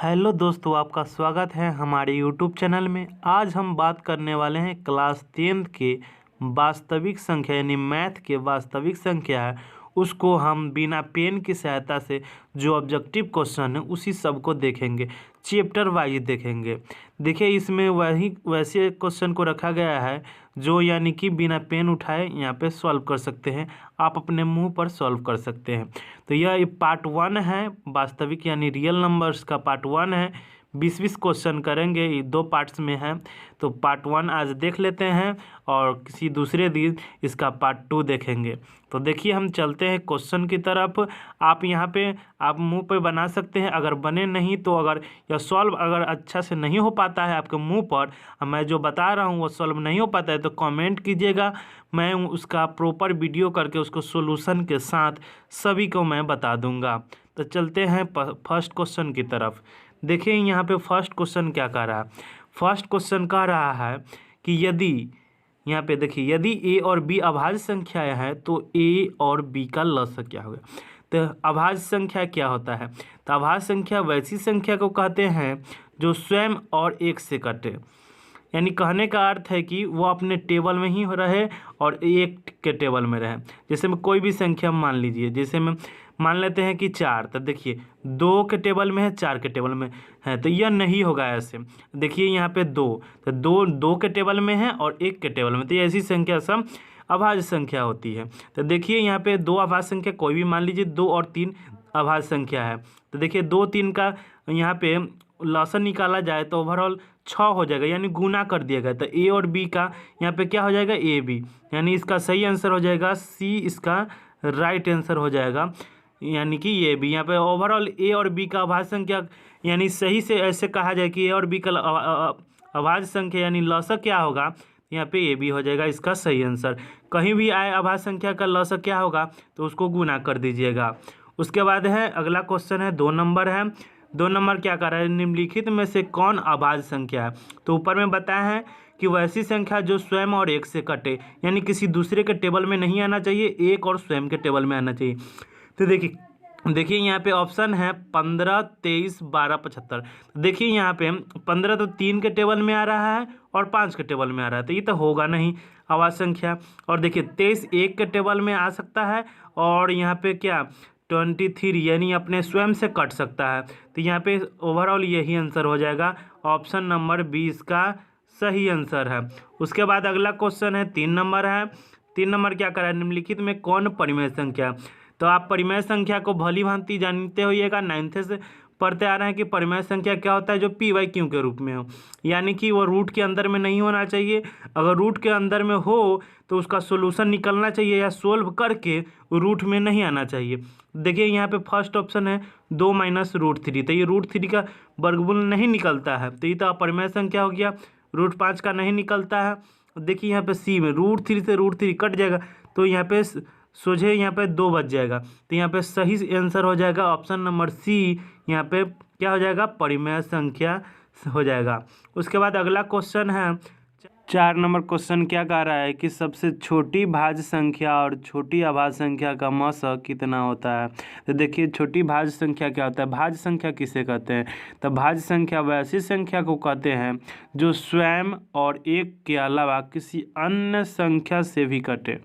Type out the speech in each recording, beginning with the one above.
Hello दोस्तों, आपका स्वागत है हमारे यूट्यूब चैनल में। आज हम बात करने वाले हैं क्लास 10th के वास्तविक संख्या यानी मैथ के वास्तविक संख्या है उसको हम बिना पेन की सहायता से जो ऑब्जेक्टिव क्वेश्चन है उसी सब को देखेंगे, चैप्टर वाइज देखेंगे। देखिए इसमें वैसे क्वेश्चन को रखा गया है जो यानी कि बिना पेन उठाए यहाँ पे सॉल्व कर सकते हैं, आप अपने मुंह पर सॉल्व कर सकते हैं। तो यह पार्ट 1 है, वास्तविक यानी रियल नंबर्स का पार्ट 1 है। 20 क्वेश्चन करेंगे, ये 2 पार्ट्स में है। तो पार्ट 1 आज देख लेते हैं और किसी दूसरे दिन इसका पार्ट 2 देखेंगे। तो देखिए हम चलते हैं क्वेश्चन की तरफ। आप यहाँ पे आप मुंह पे बना सकते हैं, अगर बने नहीं तो अगर यह सॉल्व अगर अच्छा से नहीं हो पाता है आपके मुंह पर, मैं जो बता रहा हूँ वो सॉल्व नहीं हो पाता है तो कमेंट कीजिएगा, मैं उसका प्रॉपर वीडियो करके उसको सॉल्यूशन के साथ सभी को मैं बता दूंगा। तो चलते हैं फर्स्ट क्वेश्चन की तरफ। देखिए यहाँ पे फर्स्ट क्वेश्चन क्या कह रहा है। फर्स्ट क्वेश्चन कह रहा है कि यदि यहाँ पे देखिए यदि ए और बी अभाज्य संख्याएं हैं तो ए और बी का लसागु क्या होगा। तो अभाज्य संख्या क्या होता है? तो अभाज्य संख्या वैसी संख्या को कहते हैं जो स्वयं और एक से कटे, यानी कहने का अर्थ है कि वो अपने टेबल में ही रहे और एक के टेबल में रहे। जैसे में कोई भी संख्या मान लीजिए, जैसे में मान लेते हैं कि 4, तो देखिए 2 के टेबल में है, 4 के टेबल में है, तो यह नहीं होगा ऐसे। देखिए यहाँ पे 2, तो 2 के टेबल में है और 1 के टेबल में, तो ऐसी संख्या सब अभाज्य संख्या होती है। तो देखिए यहाँ पे 2 अभाज्य संख्या कोई भी मान लीजिए, 2 और 3 अभाज्य संख्या है। तो देखिए 2 3 का यहाँ पे लसागु निकाला जाए तो ओवरऑल 6 हो जाएगा, यानी गुना कर दिया गया। तो ए और बी का यहाँ पे क्या हो जाएगा, ए बी, यानी इसका सही आंसर हो जाएगा सी, इसका राइट आंसर हो जाएगा, यानी कि ये भी। यहाँ पे ओवरऑल ए और बी का अभाज्य संख्या, यानी सही से ऐसे कहा जाए कि ए और बी का अभाज्य संख्या यानी लसागु क्या होगा, यहाँ पे ए बी हो जाएगा इसका सही आंसर। कहीं भी आए अभाज्य संख्या का लसागु क्या होगा तो उसको गुना कर दीजिएगा। उसके बाद है अगला क्वेश्चन है 2 नंबर है। 2 नंबर क्या कर रहा है, निम्नलिखित में से कौन अभाज्य संख्या है। तो ऊपर में बताया है कि वैसी संख्या जो स्वयं और एक से कटे, यानी किसी दूसरे के टेबल में नहीं आना चाहिए, एक और स्वयं के टेबल में आना चाहिए। तो देखिए यहाँ पे ऑप्शन है 15, 23, 12, 75। देखिए यहाँ पे 15 तो 3 के टेबल में आ रहा है और 5 के टेबल में आ रहा है, तो ये तो होगा नहीं अभाज्य संख्या। और देखिए 23 1 के टेबल में आ सकता है और यहाँ पे क्या 23 यानी अपने स्वयं से कट सकता है। तो यहाँ पे ओवरऑल यही आंसर हो जाएगा, ऑप्शन नंबर 20 का सही आंसर है। उसके बाद अगला क्वेश्चन है 3 नंबर है। 3 नंबर क्या करा है, निम्नलिखित में कौन परिमेय संख्या। तो आप परिमेय संख्या को भली भांति जानते होइएगा, 9th से पढ़ते आ रहे हैं कि परिमेय संख्या क्या होता है, जो पी वाई क्यू के रूप में हो, यानी कि वो रूट के अंदर में नहीं होना चाहिए। अगर रूट के अंदर में हो तो उसका सोल्यूशन निकलना चाहिए या सोल्व करके रूट में नहीं आना चाहिए। देखिए यहाँ पे फर्स्ट ऑप्शन है 2 - √3, तो ये √3 का वर्गमूल नहीं निकलता है, तो ये तो अपरिमेय संख्या हो गया। √5 का नहीं निकलता है। देखिए यहाँ पे सी में √3 से √3 कट जाएगा, तो यहाँ पे सोझे यहाँ पे 2 बच जाएगा। तो यहाँ पे सही आंसर हो जाएगा ऑप्शन नंबर सी, यहाँ पे क्या हो जाएगा, परिमेय संख्या हो जाएगा। उसके बाद अगला क्वेश्चन है 4 नंबर क्वेश्चन क्या कह रहा है कि सबसे छोटी भाज्य संख्या और छोटी अभाज्य संख्या का मौसा कितना होता है। तो देखिए छोटी भाज्य संख्या क्या होता है, भाज्य संख्या किसे कहते हैं। तो भाज्य संख्या वैसी संख्या को कहते हैं जो स्वयं और एक के अलावा किसी अन्य संख्या से भी कटे।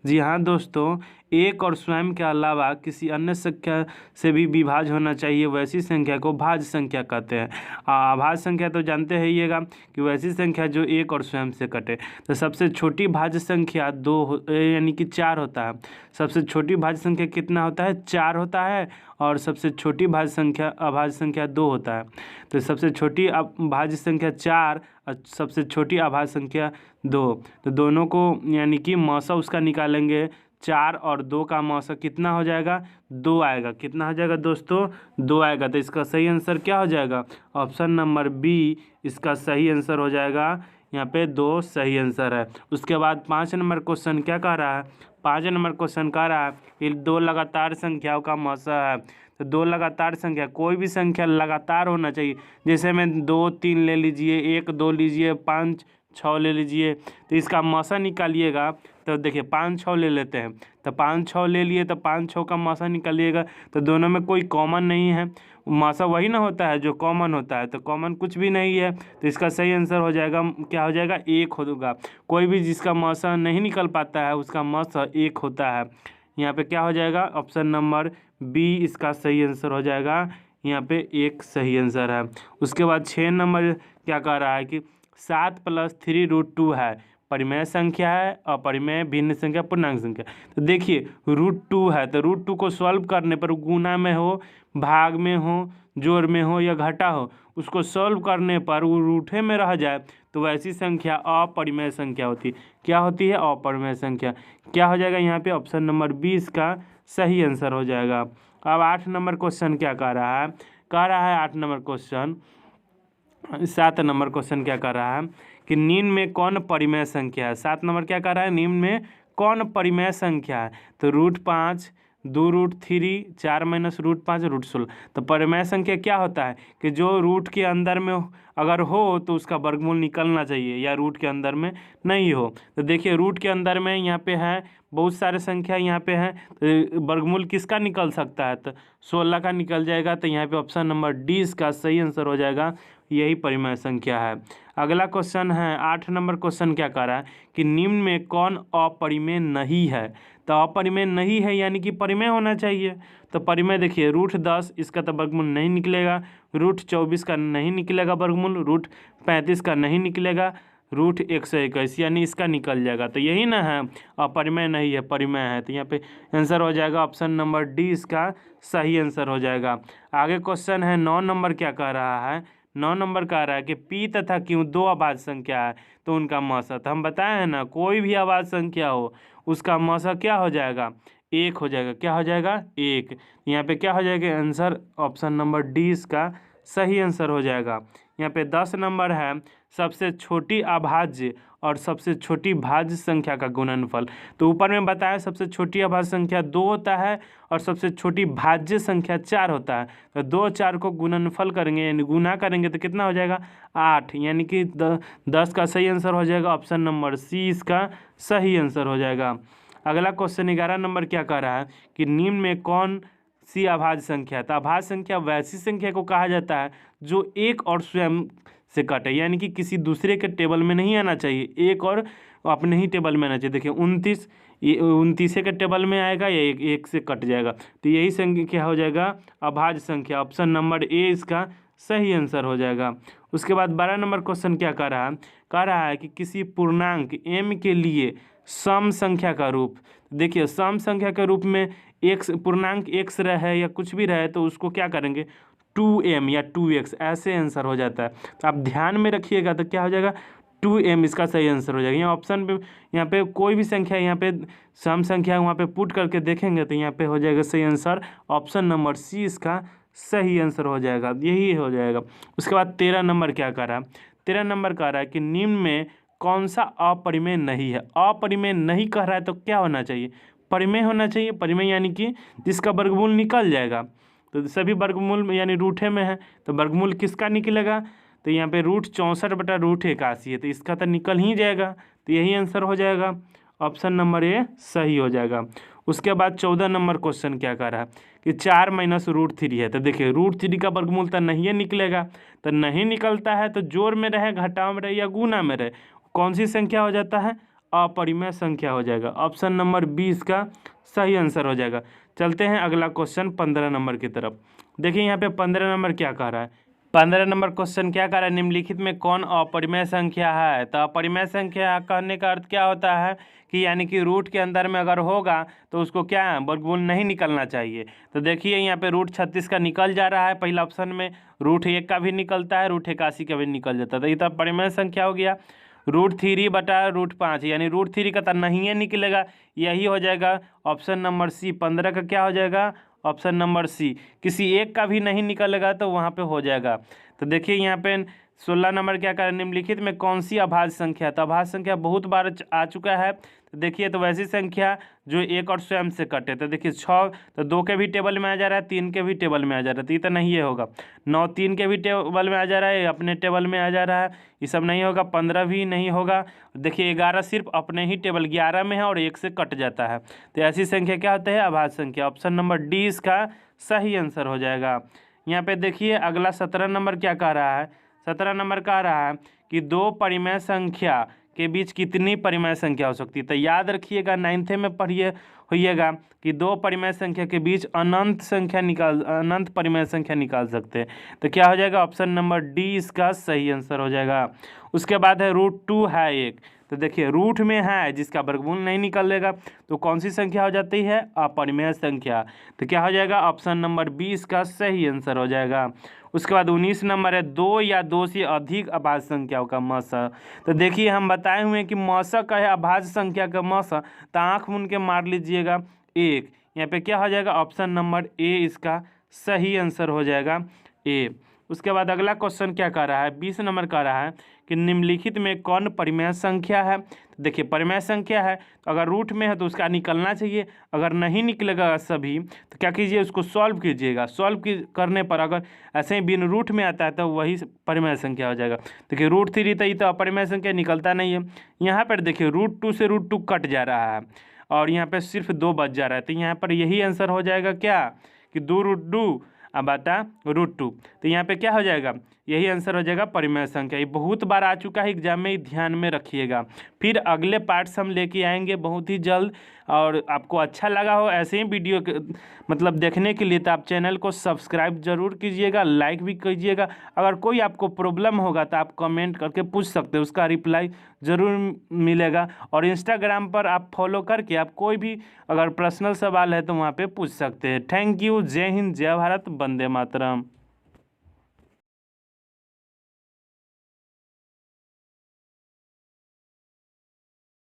जी हाँ दोस्तों, एक और स्वयं के अलावा किसी अन्य संख्या से भी विभाज्य होना चाहिए, वैसी संख्या को भाज्य संख्या कहते हैं। अभाज्य संख्या तो जानते हैं कि वैसी संख्या जो एक और स्वयं से कटे। तो सबसे छोटी भाज्य संख्या 2 यानी कि 4 होता है। सबसे छोटी भाज्य संख्या कितना होता है, 4 होता है, और सबसे छोटी भाज्य संख्या अभाज्य संख्या 2 होता है। तो सबसे छोटी भाज्य संख्या 4 और सबसे छोटी अभाज्य संख्या 2, तो दोनों को यानी कि मौसा उसका निकालेंगे, 4 और 2 का मौसा कितना हो जाएगा, 2 आएगा। कितना हो जाएगा दोस्तों, 2 आएगा। तो इसका सही आंसर क्या हो जाएगा, ऑप्शन नंबर बी इसका सही आंसर हो जाएगा। यहाँ पे 2 सही आंसर है। उसके बाद 5 नंबर क्वेश्चन क्या कह रहा है, 5 नंबर क्वेश्चन कह रहा है कि 2 लगातार संख्याओं का मौसा है। तो 2 लगातार संख्या, कोई भी संख्या लगातार होना चाहिए, जैसे में 2 3 ले लीजिए, 1 2 लीजिए, 5 6 ले लीजिए। तो इसका मौसा निकालिएगा, तो देखिए 5 6 ले लेते हैं, तो 5 6 ले लिए, तो 5 6 का मौसा निकालिएगा, तो दोनों में कोई कॉमन नहीं है, मासा वही ना होता है जो कॉमन होता है, तो कॉमन कुछ भी नहीं है, तो इसका सही आंसर हो जाएगा, क्या हो जाएगा, 1 होगा। कोई भी जिसका मासा नहीं निकल पाता है उसका मासा 1 होता है। यहाँ पे क्या हो जाएगा, ऑप्शन नंबर बी इसका सही आंसर हो जाएगा, यहाँ पे 1 सही आंसर है। उसके बाद 6 नंबर क्या कह रहा है कि 7 + 3√2 है, परिमेय संख्या है, अपरिमेय, भिन्न संख्या, पूर्णांक संख्या। तो देखिए √2 है, तो √2 को सॉल्व करने पर गुना में हो, भाग में हो, जोड़ में हो या घटा हो, उसको सॉल्व करने पर वो रूठे में रह जाए तो वैसी संख्या अपरिमेय संख्या होती है। क्या होती है, अपरिमेय संख्या। क्या हो जाएगा यहाँ पे, ऑप्शन नंबर 20 का सही आंसर हो जाएगा। अब 8 नंबर क्वेश्चन क्या कह रहा है, 8 नंबर क्वेश्चन, 7 नंबर क्वेश्चन क्या कर रहा है कि निम्न में कौन परिमेय संख्या है। 7 नंबर क्या कर रहा है, निम्न में कौन परिमेय संख्या है। तो √5, 2√3, 4 - √5, √16। तो परिमेय संख्या क्या होता है कि जो रूट के अंदर में अगर हो तो उसका वर्गमूल निकलना चाहिए, या रूट के अंदर में नहीं हो। तो देखिए रूट के अंदर में यहाँ पे है बहुत सारे संख्या यहाँ पे है, तो वर्गमूल किसका निकल सकता है, तो 16 का निकल जाएगा। तो यहाँ पे ऑप्शन नंबर डी इसका सही आंसर हो जाएगा, यही परिमेय संख्या है। अगला क्वेश्चन है 8 नंबर क्वेश्चन क्या कह रहा है कि निम्न में कौन अपरिमेय नहीं है। तो अपरिमेय नहीं है यानी कि परिमेय होना चाहिए। तो परिमेय देखिए √10 इसका तो वर्गमूल नहीं निकलेगा, √24 का नहीं निकलेगा वर्गमूल, √35 का नहीं निकलेगा, √121 यानी इसका निकल जाएगा। तो यही ना है, अपरिमेय नहीं है, परिमेय है। तो यहाँ पे आंसर हो जाएगा ऑप्शन नंबर डी इसका सही आंसर हो जाएगा। आगे क्वेश्चन है 9 नंबर क्या कह रहा है, 9 नंबर कह रहा है कि पी तथा क्यू 2 अभाज्य संख्या है तो उनका मौसा। तो हम बताए हैं ना, कोई भी अभाज्य संख्या हो उसका मौसा क्या हो जाएगा, 1 हो जाएगा। क्या हो जाएगा, 1। यहाँ पे क्या हो जाएगा आंसर, ऑप्शन नंबर डी इसका सही आंसर हो जाएगा। यहाँ पे 10 नंबर है सबसे छोटी अभाज्य और सबसे छोटी भाज्य संख्या का गुणनफल। तो ऊपर में बताया सबसे छोटी अभाज्य संख्या 2 होता है और सबसे छोटी भाज्य संख्या 4 होता है। तो 2 4 को गुणनफल करेंगे यानी गुना करेंगे तो कितना हो जाएगा, 8, यानी कि 10 का सही आंसर हो जाएगा, ऑप्शन नंबर सी इसका सही आंसर हो जाएगा। अगला क्वेश्चन 11 नंबर क्या कह रहा है कि निम्न में कौन सी अभाज्य संख्या है। तो अभाज्य संख्या वैसी संख्या को कहा जाता है जो एक और स्वयं से कटे, यानी कि किसी दूसरे के टेबल में नहीं आना चाहिए, एक और अपने ही टेबल में आना चाहिए। देखिए 29 के टेबल में आएगा या एक से कट जाएगा, तो यही संख्या हो जाएगा अभाज्य संख्या, ऑप्शन नंबर ए इसका सही आंसर हो जाएगा। उसके बाद 12 नंबर क्वेश्चन क्या कह रहा है कि किसी पूर्णांक m के लिए सम संख्या का रूप। देखिए सम संख्या के रूप में x पूर्णांक x रहे या कुछ भी रहे तो उसको क्या करेंगे, 2m या 2x ऐसे आंसर हो जाता है। तो आप ध्यान में रखिएगा, तो क्या हो जाएगा, 2m इसका सही आंसर हो जाएगा। यहाँ ऑप्शन पे यहाँ पे कोई भी संख्या यहाँ पे सम संख्या वहाँ पे पुट करके देखेंगे तो यहाँ पे हो जाएगा सही आंसर, ऑप्शन नंबर सी इसका सही आंसर हो जाएगा, यही हो जाएगा। उसके बाद 13 नंबर क्या कह रहा है, 13 नंबर कह रहा है कि निम्न में कौन सा अपरिमेय नहीं है। अपरिमेय नहीं कह रहा है तो क्या होना चाहिए, परिमेय होना चाहिए। परिमेय यानी कि जिसका वर्गमूल निकल जाएगा। तो सभी वर्गमूल यानी रूठे में है तो वर्गमूल किसका निकलेगा, तो यहाँ पे √64/√81 है, तो इसका तो निकल ही जाएगा, तो यही आंसर हो जाएगा, ऑप्शन नंबर ए सही हो जाएगा। उसके बाद 14 नंबर क्वेश्चन क्या कर रहा है कि 4 - √3 है। तो देखिए √3 का वर्गमूल तो नहीं निकलेगा, तो नहीं निकलता है तो जोड़ में रहे, घटाव में रहे या गुना में रहे, कौन सी संख्या हो जाता है, अपरिमेय संख्या हो जाएगा, ऑप्शन नंबर 20 का सही आंसर हो जाएगा। चलते हैं अगला क्वेश्चन 15 नंबर की तरफ। देखिए यहाँ पे 15 नंबर क्या कह रहा है, 15 नंबर क्वेश्चन क्या कह रहा है, निम्नलिखित में कौन अपरिमेय संख्या है। तो अपरिमेय संख्या कहने का अर्थ क्या होता है कि यानी कि रूट के अंदर में अगर होगा तो उसको क्या है, वर्गमूल नहीं निकलना चाहिए। तो देखिए यहाँ पे √36 का निकल जा रहा है पहला ऑप्शन में, √1 का भी निकलता है, √81 का भी निकल जाता है, तो ये तो परिमेय संख्या हो गया। √3/√5 यानी √3 का तो नहीं है निकलेगा, यही हो जाएगा ऑप्शन नंबर सी। 15 का क्या हो जाएगा, ऑप्शन नंबर सी। किसी एक का भी नहीं निकलेगा तो वहाँ पे हो जाएगा। तो देखिए यहाँ पे 16 नंबर क्या करें, निम्नलिखित में कौन सी अभाज्य संख्या। तो अभाज्य संख्या बहुत बार आ चुका है, तो देखिए तो वैसी संख्या जो एक और स्वयं से कटे। तो देखिए 6 तो 2 के भी टेबल में आ जा रहा है, 3 के भी टेबल में आ जा रहा है, तो ये तो नहीं ये होगा। 9 3 के भी टेबल में आ जा रहा है, अपने टेबल में आ जा रहा है, ये सब नहीं होगा। 15 भी नहीं होगा। देखिए 11 सिर्फ अपने ही टेबल 11 में है और 1 से कट जाता है, तो ऐसी संख्या क्या होता है, अभाज्य संख्या। ऑप्शन नंबर डी इसका सही आंसर हो जाएगा। यहाँ पे देखिए अगला 17 नंबर क्या कह रहा है। 17 नंबर कह रहा है कि दो परिमेय संख्या के बीच कितनी परिमेय संख्या हो सकती है। तो याद रखिएगा, 9th में पढ़िए होइएगा कि दो परिमेय संख्या के बीच अनंत परिमेय संख्या निकाल सकते हैं। तो क्या हो जाएगा, ऑप्शन नंबर डी इसका सही आंसर हो जाएगा। उसके बाद है √2 है एक। तो देखिए रूट में है जिसका वर्गमूल नहीं निकलेगा तो कौन सी संख्या हो जाती है, अपरिमेय संख्या। तो क्या हो जाएगा, ऑप्शन नंबर बी इसका सही आंसर हो जाएगा। उसके बाद 19 नंबर है दो या दो से अधिक अभाज्य संख्याओं का मसक। तो देखिए हम बताए हुए हैं कि मसक है अभाज्य संख्या का मसक, तो आँख मूंद के मार लीजिएगा एक। यहाँ पे क्या हो जाएगा, ऑप्शन नंबर ए इसका सही आंसर हो जाएगा ए। उसके बाद अगला क्वेश्चन क्या कर रहा है, 20 नंबर का रहा है कि निम्नलिखित में कौन परिमेय संख्या है। तो देखिए परिमेय संख्या है तो अगर रूट में है तो उसका निकलना चाहिए, अगर नहीं निकलेगा सभी तो क्या कीजिए, उसको सॉल्व कीजिएगा। सॉल्व करने पर अगर ऐसे ही बिन रूट में आता है तो वही परिमेय संख्या हो जाएगा। देखिए √3 तो ये तो अपरिमेय संख्या निकलता नहीं है। यहाँ पर देखिए √2 से √2 कट जा रहा है और यहाँ पर सिर्फ 2 बच जा रहा है। तो यहाँ पर यही आंसर हो जाएगा क्या कि 2√2 अब आता √2। तो यहाँ पे क्या हो जाएगा, यही आंसर हो जाएगा परिमेय संख्या। ये बहुत बार आ चुका है एग्जाम में, ध्यान में रखिएगा। फिर अगले पार्ट्स हम लेके आएंगे बहुत ही जल्द। और आपको अच्छा लगा हो ऐसे ही वीडियो मतलब देखने के लिए तो आप चैनल को सब्सक्राइब जरूर कीजिएगा, लाइक भी कीजिएगा। अगर कोई आपको प्रॉब्लम होगा तो आप कमेंट करके पूछ सकते हैं, उसका रिप्लाई ज़रूर मिलेगा। और इंस्टाग्राम पर आप फॉलो करके आप कोई भी अगर पर्सनल सवाल है तो वहाँ पे पूछ सकते हैं। Thank you. जय हिंद, जय भारत, वंदे मातरम।